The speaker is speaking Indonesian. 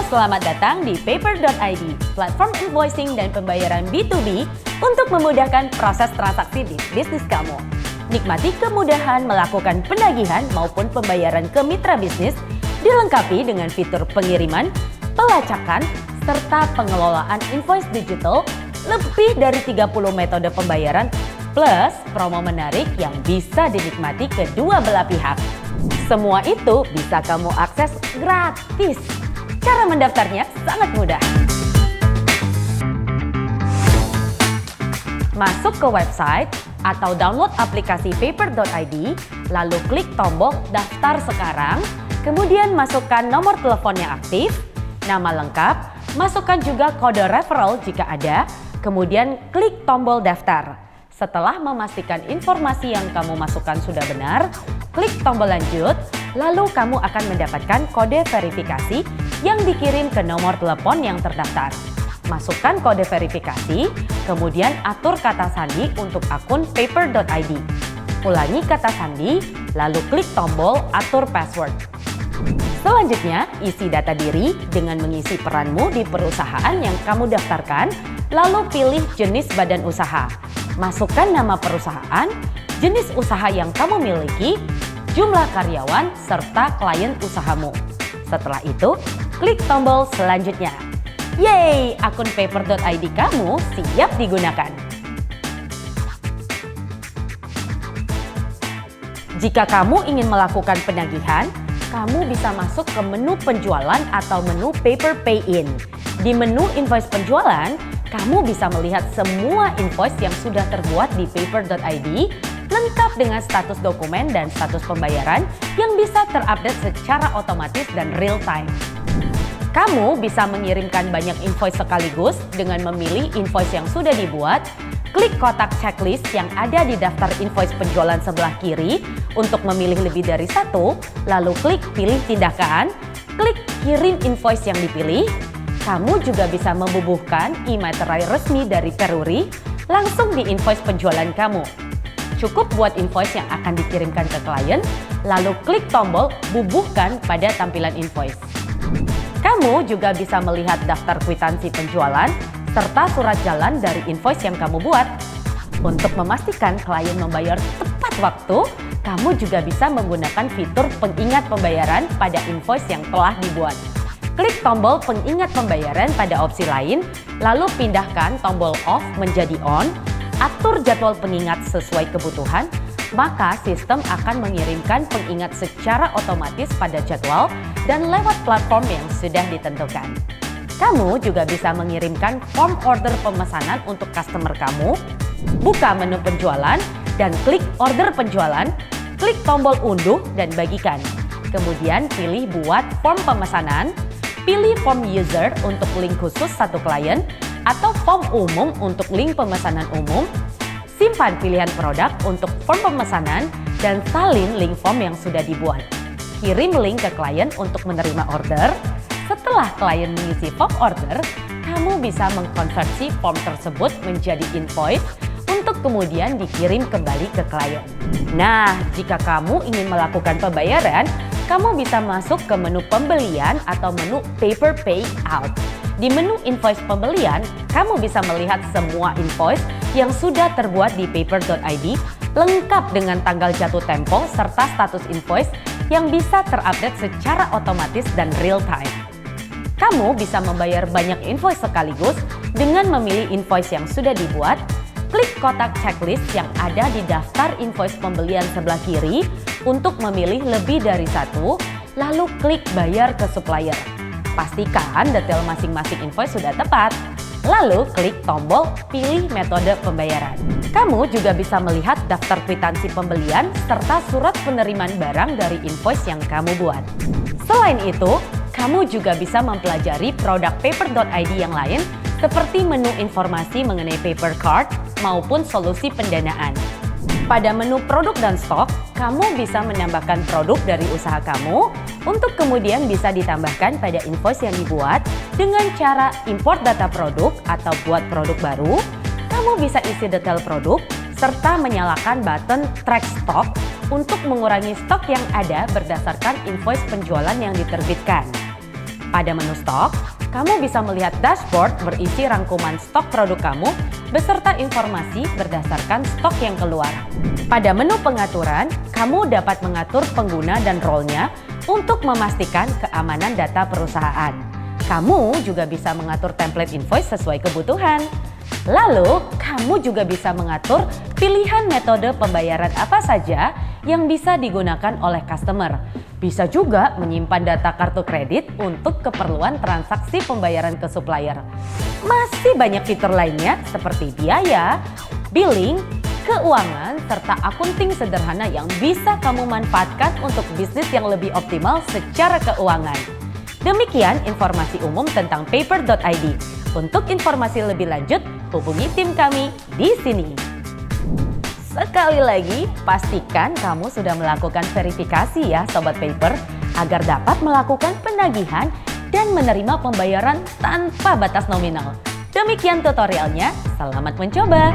Selamat datang di Paper.id, platform invoicing dan pembayaran B2B untuk memudahkan proses transaksi di bisnis kamu. Nikmati kemudahan melakukan penagihan maupun pembayaran ke mitra bisnis, dilengkapi dengan fitur pengiriman, pelacakan, serta pengelolaan invoice digital, lebih dari 30 metode pembayaran, plus promo menarik yang bisa dinikmati kedua belah pihak. Semua itu bisa kamu akses gratis. Cara mendaftarnya sangat mudah. Masuk ke website atau download aplikasi Paper.id, lalu klik tombol daftar sekarang, kemudian masukkan nomor telepon yang aktif, nama lengkap, masukkan juga kode referral jika ada, kemudian klik tombol daftar. Setelah memastikan informasi yang kamu masukkan sudah benar, klik tombol lanjut, lalu kamu akan mendapatkan kode verifikasi yang dikirim ke nomor telepon yang terdaftar. Masukkan kode verifikasi, kemudian atur kata sandi untuk akun Paper.id. Ulangi kata sandi, lalu klik tombol atur password. Selanjutnya, isi data diri dengan mengisi peranmu di perusahaan yang kamu daftarkan, lalu pilih jenis badan usaha. Masukkan nama perusahaan, jenis usaha yang kamu miliki, jumlah karyawan, serta klien usahamu. Setelah itu, klik tombol selanjutnya. Yeay, akun Paper.id kamu siap digunakan. Jika kamu ingin melakukan penagihan, kamu bisa masuk ke menu penjualan atau menu Paper Pay In. Di menu invoice penjualan, kamu bisa melihat semua invoice yang sudah terbuat di Paper.id, lengkap dengan status dokumen dan status pembayaran yang bisa terupdate secara otomatis dan real time. Kamu bisa mengirimkan banyak invoice sekaligus dengan memilih invoice yang sudah dibuat, klik kotak checklist yang ada di daftar invoice penjualan sebelah kiri untuk memilih lebih dari satu, lalu klik pilih tindakan, klik kirim invoice yang dipilih. Kamu juga bisa membubuhkan e-materai resmi dari Peruri langsung di invoice penjualan kamu. Cukup buat invoice yang akan dikirimkan ke klien, lalu klik tombol bubuhkan pada tampilan invoice. Kamu juga bisa melihat daftar kwitansi penjualan serta surat jalan dari invoice yang kamu buat. Untuk memastikan klien membayar tepat waktu, kamu juga bisa menggunakan fitur pengingat pembayaran pada invoice yang telah dibuat. Klik tombol pengingat pembayaran pada opsi lain, lalu pindahkan tombol off menjadi on, atur jadwal pengingat sesuai kebutuhan, maka sistem akan mengirimkan pengingat secara otomatis pada jadwal dan lewat platform yang sudah ditentukan. Kamu juga bisa mengirimkan form order pemesanan untuk customer kamu, buka menu penjualan dan klik order penjualan, klik tombol unduh dan bagikan. Kemudian pilih buat form pemesanan, pilih form user untuk link khusus satu klien, atau form umum untuk link pemesanan umum, simpan pilihan produk untuk form pemesanan, dan salin link form yang sudah dibuat. Kirim link ke klien untuk menerima order. Setelah klien mengisi form order, kamu bisa mengkonversi form tersebut menjadi invoice untuk kemudian dikirim kembali ke klien. Nah, jika kamu ingin melakukan pembayaran, kamu bisa masuk ke menu pembelian atau menu Paper Pay Out. Di menu invoice pembelian, kamu bisa melihat semua invoice yang sudah terbuat di Paper.id, lengkap dengan tanggal jatuh tempo serta status invoice yang bisa terupdate secara otomatis dan real time. Kamu bisa membayar banyak invoice sekaligus dengan memilih invoice yang sudah dibuat, klik kotak checklist yang ada di daftar invoice pembelian sebelah kiri untuk memilih lebih dari satu, lalu klik bayar ke supplier. Pastikan detail masing-masing invoice sudah tepat. Lalu klik tombol pilih metode pembayaran. Kamu juga bisa melihat daftar kwitansi pembelian serta surat penerimaan barang dari invoice yang kamu buat. Selain itu, kamu juga bisa mempelajari produk Paper.id yang lain seperti menu informasi mengenai paper card maupun solusi pendanaan. Pada menu produk dan stok, kamu bisa menambahkan produk dari usaha kamu untuk kemudian bisa ditambahkan pada invoice yang dibuat dengan cara import data produk atau buat produk baru. Kamu bisa isi detail produk serta menyalakan button track stock untuk mengurangi stok yang ada berdasarkan invoice penjualan yang diterbitkan. Pada menu stok, kamu bisa melihat dashboard berisi rangkuman stok produk kamu beserta informasi berdasarkan stok yang keluar. Pada menu pengaturan, kamu dapat mengatur pengguna dan role-nya untuk memastikan keamanan data perusahaan. Kamu juga bisa mengatur template invoice sesuai kebutuhan. Lalu, kamu juga bisa mengatur pilihan metode pembayaran apa saja yang bisa digunakan oleh customer. Bisa juga menyimpan data kartu kredit untuk keperluan transaksi pembayaran ke supplier. Masih banyak fitur lainnya seperti biaya, billing, keuangan, serta akunting sederhana yang bisa kamu manfaatkan untuk bisnis yang lebih optimal secara keuangan. Demikian informasi umum tentang paper.id. Untuk informasi lebih lanjut, hubungi tim kami di sini. Sekali lagi, pastikan kamu sudah melakukan verifikasi ya Sobat Paper, agar dapat melakukan penagihan dan menerima pembayaran tanpa batas nominal. Demikian tutorialnya, selamat mencoba!